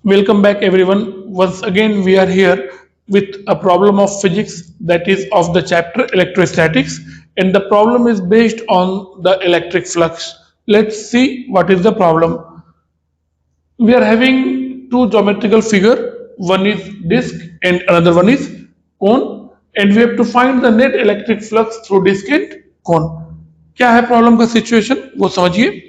Welcome back everyone. Once again we are here with a problem of physics, that is of the chapter electrostatics, and the problem is based on the electric flux. Let's see what is the problem. We are having two geometrical figure, one is disk and another one is cone, and we have to find the net electric flux through disk and cone. क्या है problem का situation वो समझिए।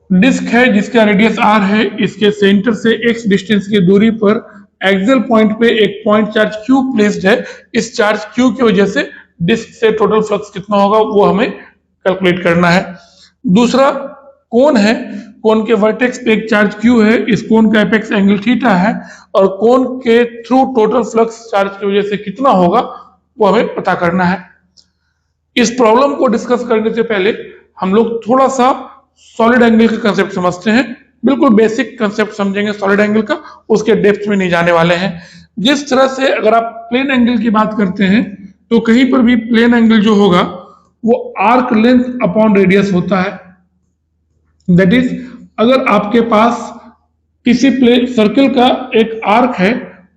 Disc है जिसका radius r है, इसके centre से x डिस्टेंस की दूरी पर एक्सियल पॉइंट पे एक पॉइंट चार्ज q प्लेस्ड है। इस चार्ज q की वजह से डिस्क से टोटल फ्लक्स कितना होगा वो हमें कैलकुलेट करना है। दूसरा कोन है, कोन के वर्टेक्स पे एक चार्ज q है, इस कोन का एपेक्स एंगल थीटा है और कोन के थ्रू टोटल फ्लक्स चार्ज की वजह से कितना होगा वो हमें पता करना है। इस प्रॉब्लम को डिस्कस करने से पहले हम लोग थोड़ा सा सॉलिड एंगल का कंसेप्ट समझते हैं। बिल्कुल बेसिक कंसेप्ट समझेंगे सॉलिड एंगल का, उसके डेप्थ में नहीं जाने वाले हैं। जिस तरह से अगर आप प्लेन एंगल की बात करते हैं तो कहीं पर भी प्लेन एंगल जो होगा वो आर्क लेंथ अपॉन रेडियस होता है। दैट इज, अगर आपके पास किसी प्लेन सर्कल का एक आर्क है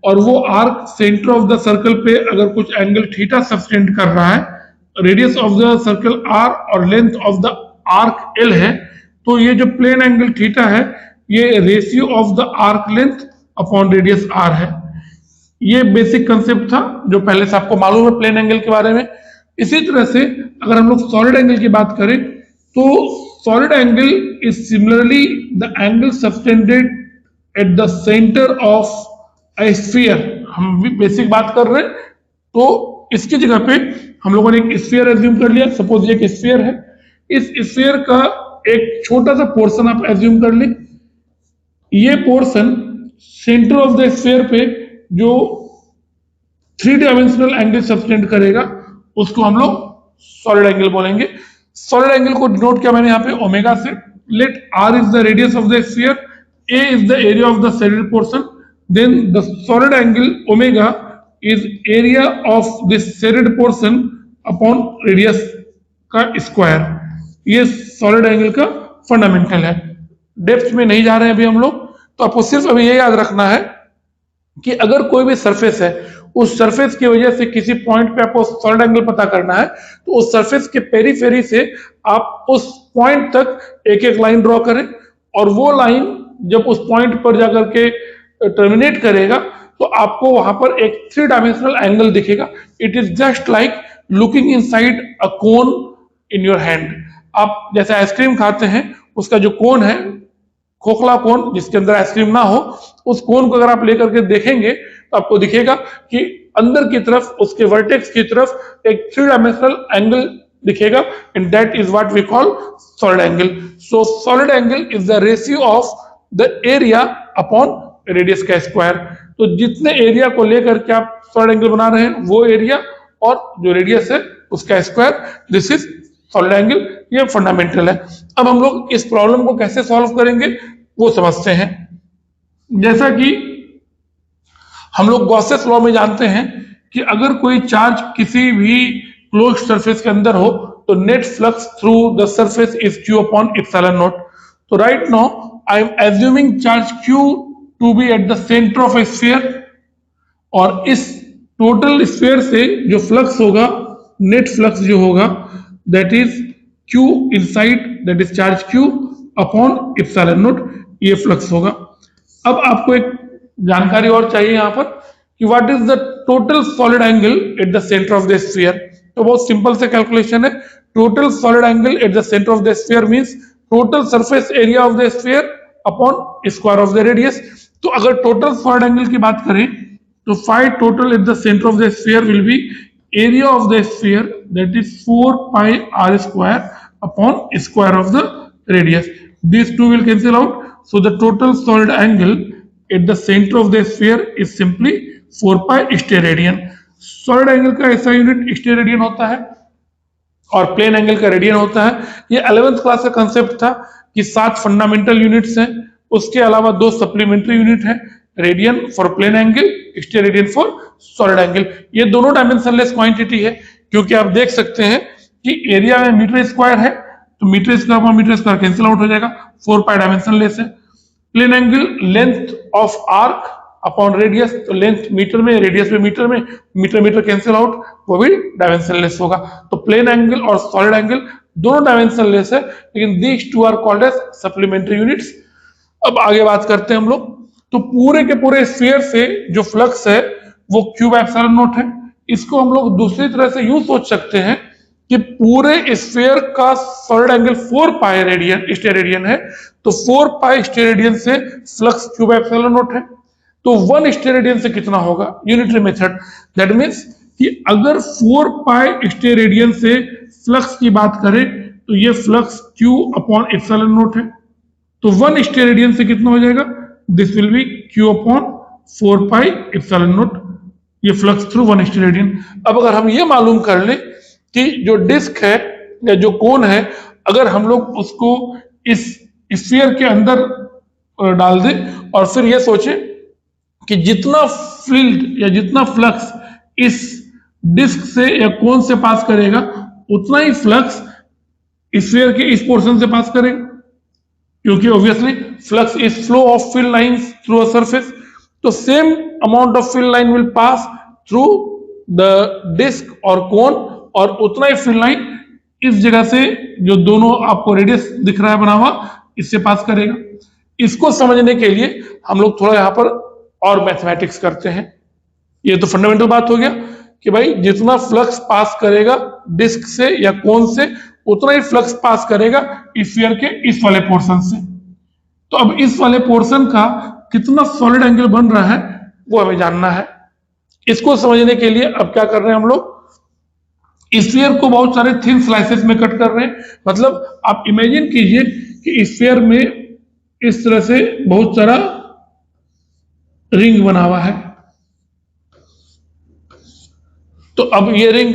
और वो arc centre of the circle पे अगर कुछ एंगल थीटा सब्टेंड कर रहा है, radius of the circle r और length of the arc l है, तो ये जो प्लेन एंगल थीटा है ये ratio of the arc length upon radius r है। ये बेसिक कंसेप्ट था जो पहले से आपको मालूम है प्लेन एंगल के बारे में। इसी तरह से अगर हम लोग सॉलिड एंगल की बात करें तो solid angle is similarly the angle subtended eight the centre of a sphere. हम भी बेसिक बात कर रहे हैं तो इसकी जगह पे हम लोगों ने एक स्फीयर एज्यूम कर लिया। सपोज ये एक स्फीयर है, इस स्फीयर का एक छोटा सा पोर्शन आप एज्यूम कर लें। ये portion centre of the sphere पे जो 3 डायमेंशनल एंगल सब्टेंड करेगा उसको हम लोग सॉलिड एंगल बोलेंगे। सॉलिड एंगल को डिनोट किया मैंने यहाँ पे ओमेगा से। Let r is the radius of the sphere, a is the area of the shaded portion, then the solid angle omega is area of this shaded portion upon radius का square. ये solid angle का fundamental है। Depth में नहीं जा रहे हैं अभी हम लोग, तो आपको सिर्फ अभी ये याद रखना है कि अगर कोई भी सरफेस है, उस सरफेस की वजह से किसी पॉइंट पे आपको सॉलिड एंगल पता करना है, तो उस सरफेस के पेरीफेरी से आप उस पॉइंट तक एक एक लाइन ड्रॉ करें और वो लाइन जब उस पॉइंट पर जाकर के टर्मिनेट करेगा तो आपको वहां पर एक 3 डायमेंशनल एंगल दिखेगा। It is just like looking inside a cone in your hand. आप जैसे आइसक्रीम खाते हैं, उसका जो कोन है, खोखला कोन जिसके अंदर आइसक्रीम ना हो, उस कोन को अगर आप लेकर के देखेंगे तो आपको दिखेगा कि अंदर की तरफ उसके वर्टेक्स की तरफ एक 3 डायमेंशनल एंगल दिखेगा, and that is what we call solid angle. So solid angle is the ratio of the area upon radius का स्क्वायर। तो जितने एरिया को लेकर के आप सॉलिड एंगल बना रहे हैं वो एरिया और जो रेडियस है उसका square, this is solid angle. ये फंडामेंटल है। अब हम लोग इस प्रॉब्लम को कैसे सॉल्व करेंगे वो समझते हैं। जैसा कि हम लोग गॉसेस लॉ में जानते हैं कि अगर कोई चार्ज किसी भी क्लोज्ड सरफेस के अंदर हो तो net flux through the surface is q upon epsilon naught. तो right now I am assuming charge q to be at the centre of a sphere, और इस टोटल स्फीयर से जो फ्लक्स होगा, नेट फ्लक्स जो होगा, that is q inside, that is charge q upon epsilon not, ये flux होगा। अब आपको एक जानकारी और चाहिए यहाँ पर कि what is the total solid angle at the centre of the sphere. तो बहुत सिंपल से कैलकुलेशन है। Total solid angle at the centre of the sphere means total surface area of the sphere upon square of the radius. तो अगर total solid angle की बात करें तो phi total at the centre of the sphere will be area of the sphere, that is 4 pi r square upon square of the radius. These two will cancel out, so the total solid angle at the center of the sphere is simply 4 pi steradian. Solid angle का ऐसा unit steradian होता है और plane angle का radian होता है। ये 11th class का कंसेप्ट था कि 7 फंडामेंटल यूनिट्स हैं, उसके अलावा 2 सप्लीमेंट्री यूनिट हैं, radian for plane angle, steradian for solid angle. ये दोनों डायमेंशनलेस क्वांटिटी है क्योंकि आप देख सकते हैं कि एरिया में मीटर स्क्वायर है तो मीटर स्क्वायर कैंसिल आउट हो जाएगा, 4 पाई डायमेंशनलेस है। Plane angle length of arc upon radius, तो लेंथ मीटर में, रेडियस में मीटर में, मीटर मीटर कैंसिल आउट, वो भी डायमेंशनलेस होगा। तो प्लेन एंगल और सॉलिड एंगल दोनों डायमेंशनलेस है, लेकिन these two are called as supplementary units. अब आगे बात करते हैं हम लोग। तो पूरे के पूरे स्फीयर से जो फ्लक्स है वो क्यू बाय एप्सिलॉन नॉट है। इसको हम लोग दूसरी तरह से यूं सोच सकते हैं कि पूरे स्फीयर का solid angle 4 pi radian steradian है, तो 4 पाई स्टेरेडियन से flux Q by epsilon not है। तो 1 स्टेरेडियन से कितना होगा, यूनिटरी मेथड। दैट मीन्स कि अगर 4 पाई स्टेरेडियन से फ्लक्स की बात करें तो ये flux Q upon epsilon not है। तो 1 स्टेरेडियन से कितना हो जाएगा, this will B Q upon 4 pi epsilon not, ये फ्लक्स थ्रू 1 स्टेरेडियन। अब अगर हम ये मालूम कर लें कि जो डिस्क है या जो कोन है, अगर हम लोग उसको इस स्फीयर के अंदर डाल दें और फिर ये सोचें कि जितना फील्ड या जितना फ्लक्स इस डिस्क से या कोन से पास करेगा उतना ही फ्लक्स स्फीयर के इस पोर्शन से पास करेगा, क्योंकि obviously flux is flow of field lines through a surface. तो same amount of field line will pass through the disc और कोन, और उतना ही फील्ड लाइन इस जगह से जो दोनों आपको रेडियस दिख रहा है बना हुआ, इससे पास करेगा। इसको समझने के लिए हम लोग थोड़ा यहाँ पर और मैथमेटिक्स करते हैं। ये तो फंडामेंटल बात हो गया कि भाई जितना फ्लक्स पास करेगा डिस्क से या कोन से उतना ही फ्लक्स पास करेगा स्फीयर के इस वाले पोर्शन से। तो अब इस वाले पोर्शन का कितना सॉलिड एंगल बन रहा है वो हमें जानना है। इसको समझने के लिए अब क्या कर रहे हैं हम लोग, स्फीयर को बहुत सारे थिन स्लाइसेस में कट कर रहे हैं। मतलब आप इमेजिन कीजिए कि स्फीयर में इस तरह से बहुत सारा रिंग बना हुआ है। तो अब ये रिंग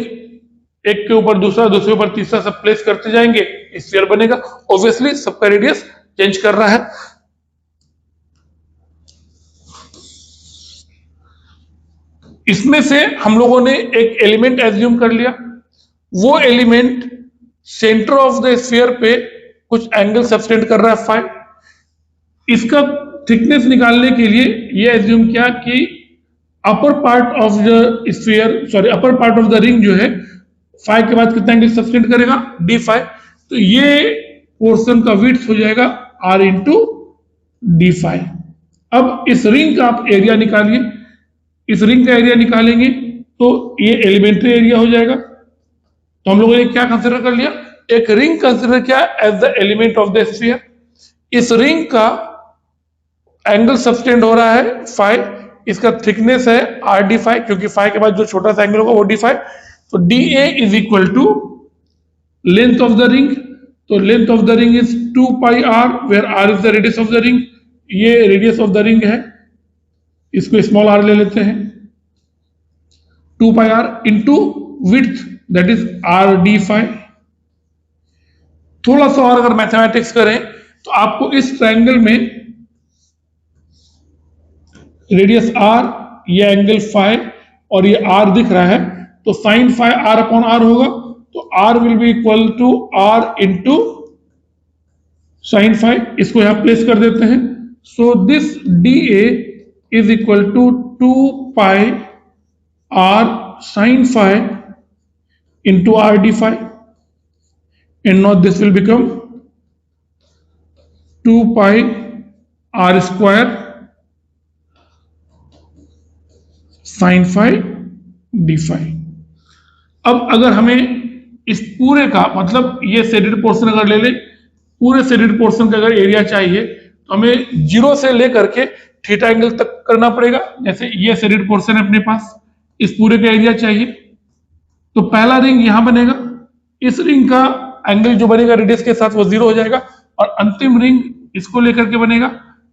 एक के ऊपर दूसरा, दूसरे ऊपर तीसरा सब प्लेस करते जाएंगे, स्फीयर बनेगा। ऑब्वियसली सबका रेडियस चेंज कर रहा है। इसमें से हम लोगों ने एक एलिमेंट एज्यूम कर लिया, वो element centre of the sphere पे कुछ एंगल सबटेंड कर रहा है फाई। इसका थिकनेस निकालने के लिए ये एज्यूम किया कि upper part of the sphere, sorry upper part of the ring जो है फाई के बाद कितना एंगल सबटेंड करेगा, डी फाई। तो ये पोर्शन का विड्थ हो जाएगा आर इंटू डी फाई। अब इस रिंग का आप एरिया निकालिए, इस रिंग का एरिया निकालेंगे तो ये एलिमेंट्री एरिया हो जाएगा। तो हम लोगों ने क्या कंसीडर कर लिया, एक रिंग कंसीडर किया as the element of the sphere. इस रिंग का एंगल सबटेंड हो रहा है फाई, इसका थिकनेस है आर डी फाई, क्योंकि फाई के बाद जो छोटा सा एंगल होगा वो डी फाई। तो d A is equal to length of the ring, तो length of the ring is 2 pi r, where r is the radius of the ring. ये रेडियस ऑफ द रिंग है, इसको small r ले लेते हैं, 2 pi r into width that is r d phi. थोड़ा सा और अगर मैथमेटिक्स करें तो आपको इस ट्रायंगल में रेडियस आर, ये एंगल फाई और ये आर दिख रहा है, तो sine phi r upon r होगा। तो r will be equal to r into sine phi, इसको यहां प्लेस कर देते हैं। So this d A is equal to 2 pi r sine phi into r d phi, and now this will become 2 pi r square sin phi d phi। अब अगर हमें इस पूरे का मतलब ये शेडेड पोर्शन अगर ले ले, पूरे शेडेड पोर्शन का अगर एरिया चाहिए तो हमें 0 से लेकर के थीटा एंगल तक करना पड़ेगा। जैसे ये शेडेड पोर्शन है अपने पास, इस पूरे का एरिया चाहिए, तो पहला रिंग यहां बनेगा, इस रिंग का एंगल जो बनेगा रेडियस के साथ वो 0 हो जाएगा, और अंतिम रिंग इसको लेकर के बनेगा,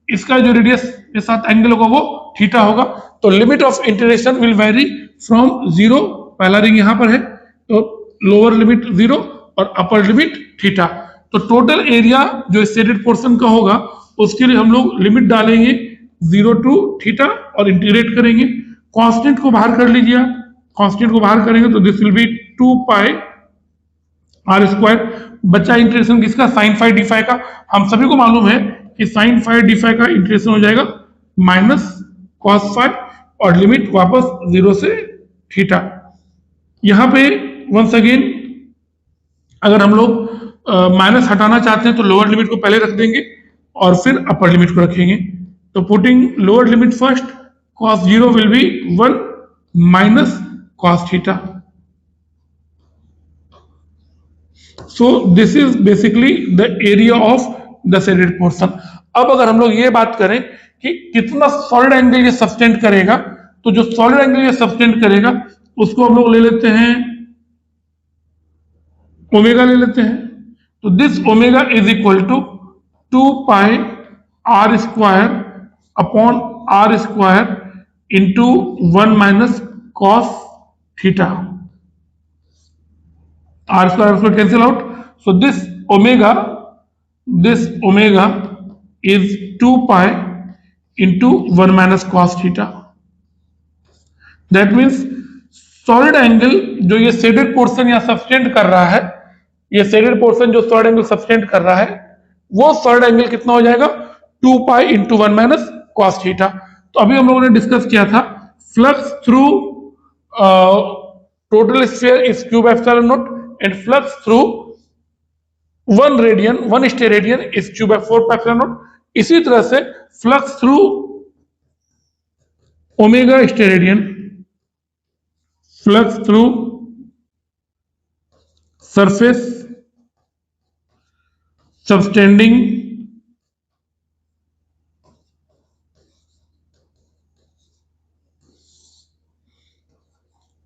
इसका जो रेडियस के साथ एंगल होगा वो थीटा होगा। तो limit of integration will very from 0, पहला रिंग यहां पर है तो लोअर लिमिट 0 और अपर लिमिट थीटा। तो टोटल एरिया जो शेडेड पोर्शन का होगा उसके लिए हम लोग लिमिट डालेंगे 0 टू थीटा और इंटीग्रेट करेंगे। कांस्टेंट को बाहर कर लीजिए, कांस्टेंट को बाहर करेंगे तो this will be 2 pi r square. बचा इंटीग्रेशन किसका, साइन फाई डी फाई का। हम सभी को मालूम है कि साइन फाई डी फाई का इंटीग्रेशन हो जाएगा माइनस कॉस फाई और लिमिट वापस 0 से थीटा। यहां पे वंस अगेन अगर हम लोग माइनस हटाना चाहते हैं तो लोअर लिमिट को पहले रख देंगे और फिर अपर लिमिट को रखेंगे। तो putting lower limit first, cos 0 will be 1 minus cos theta. So this is basically the area of the shaded portion. अब अगर हम लोग ये बात करें कि कितना सॉलिड एंगल ये सब्सटेंड करेगा, तो जो सॉलिड एंगल ये सब्सटेंड करेगा उसको हम लोग ले लेते हैं ओमेगा ले लेते हैं। तो this omega is equal to 2 pi r square upon r square into 1 minus cos theta. R square cancel out. So this omega is 2 pi into 1 minus cos theta. That means solid angle जो ये shaded portion या subtend कर रहा है, ये shaded portion जो solid angle subtend कर रहा है, वो solid angle कितना हो जाएगा 2 pi into 1 minus cos theta. तो अभी हम लोगों ने डिस्कस किया था flux through total sphere is cube epsilon not and flux through 1 steradian is cube by 4 epsilon not. इसी तरह से flux through omega steradian, flux through surface सबस्टेंडिंग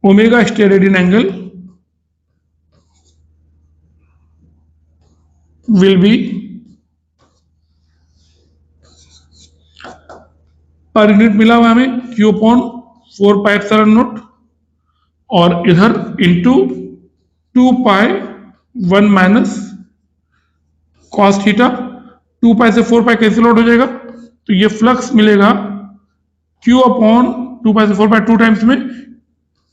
omega stereoidal angle will be per unit मिला हुआ हमें q upon 4 pi epsilon not और इधर into 2 पाई 1 minus cos theta. 2 पाई से 4 pi cancel out हो जाएगा, तो ये फ्लक्स मिलेगा q अपॉन 2 पाई से 4 पाई 2 टाइम्स में,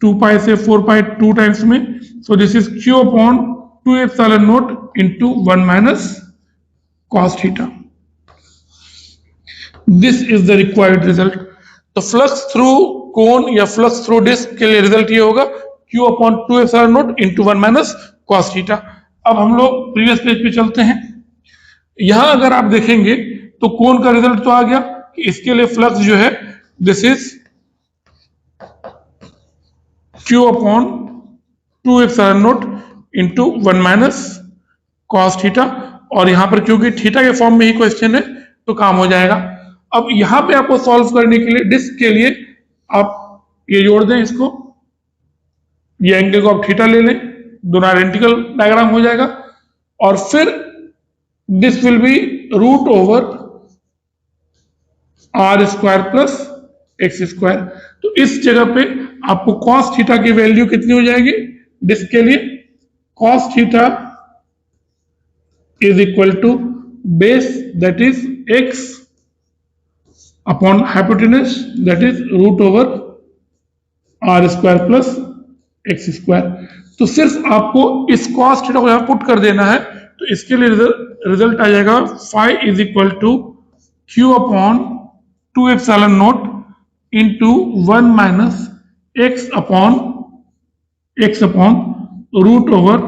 2 पाई से 4 पाई 2 टाइम्स में। सो this is q upon 2 epsilon not into 1 minus cos theta. This is the required result. तो फ्लक्स थ्रू कोन या फ्लक्स थ्रू डिस्क के लिए रिजल्ट ये होगा q upon 2 epsilon not into 1 minus cos theta. अब हम लोग प्रीवियस पेज पे चलते हैं। यहां अगर आप देखेंगे तो कोन का रिजल्ट तो आ गया कि इसके लिए फ्लक्स जो है this is q upon 2 epsilon naught into 1 minus cos theta, और यहां पर क्योंकि थीटा के फॉर्म में ही क्वेश्चन है तो काम हो जाएगा। अब यहां पे आपको सॉल्व करने के लिए डिस्क के लिए आप ये जोड़ दें इसको, ये एंगल को आप थीटा ले लें, दोनों आइडेंटिकल डायग्राम हो जाएगा, और फिर this will be root over r square plus x square. तो इस जगह पे आपको cos थीटा की वैल्यू कितनी हो जाएगी डिस्क के लिए, cos theta is equal to base that is x upon hypotenuse that is root over r square plus x square. तो सिर्फ आपको इस cos थीटा को यहां पुट कर देना है, तो इसके लिए रिजल्ट आ जाएगा phi is equal to q upon 2 epsilon naught into 1 minus x upon root over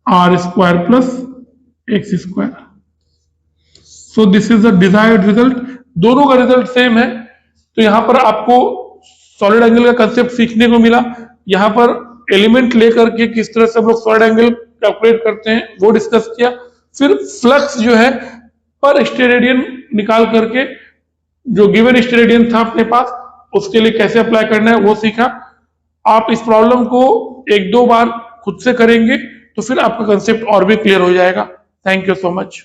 r square plus x square. So this is the desired result. दोनों का रिजल्ट सेम है। तो यहां पर आपको सॉलिड एंगल का कंसेप्ट सीखने को मिला। यहां पर एलिमेंट लेकर के किस तरह से हम लोग सॉलिड एंगल कैलकुलेट करते हैं वो डिस्कस किया। फिर फ्लक्स जो है पर स्टेरेडियन निकाल करके जो गिवन स्टेरेडियन था अपने पास उसके लिए कैसे अप्लाई करना है वो सीखा। आप इस प्रॉब्लम को 1-2 बार खुद से करेंगे तो फिर आपका कंसेप्ट और भी क्लियर हो जाएगा। Thank you so much.